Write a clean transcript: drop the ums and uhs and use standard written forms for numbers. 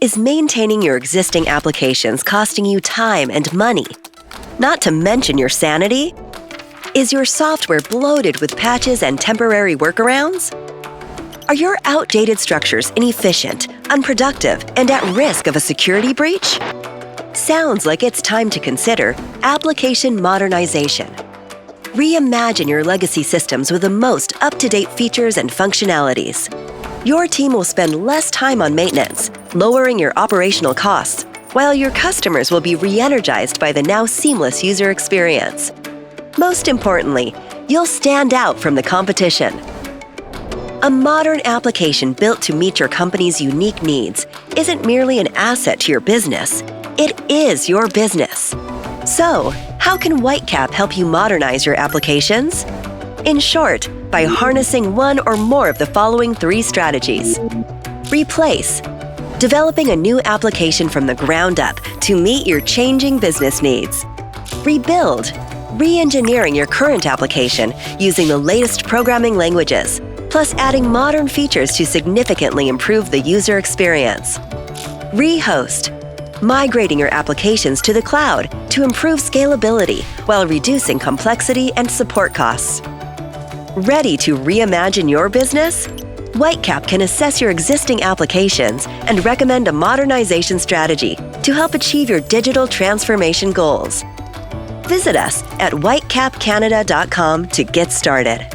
Is maintaining your existing applications costing you time and money? Not to mention your sanity? Is your software bloated with patches and temporary workarounds? Are your outdated structures inefficient, unproductive, and at risk of a security breach? Sounds like it's time to consider application modernization. Reimagine your legacy systems with the most up-to-date features and functionalities. Your team will spend less time on maintenance, lowering your operational costs, while your customers will be re-energized by the now seamless user experience. Most importantly, you'll stand out from the competition. A modern application built to meet your company's unique needs isn't merely an asset to your business, it is your business. So, how can Whitecap help you modernize your applications? In short, by harnessing one or more of the following 3 strategies. Replace. Developing a new application from the ground up to meet your changing business needs. Rebuild. Re-engineering your current application using the latest programming languages, plus adding modern features to significantly improve the user experience. Rehost. Migrating your applications to the cloud to improve scalability while reducing complexity and support costs. Ready to reimagine your business? Whitecap can assess your existing applications and recommend a modernization strategy to help achieve your digital transformation goals. Visit us at whitecapcanada.com to get started.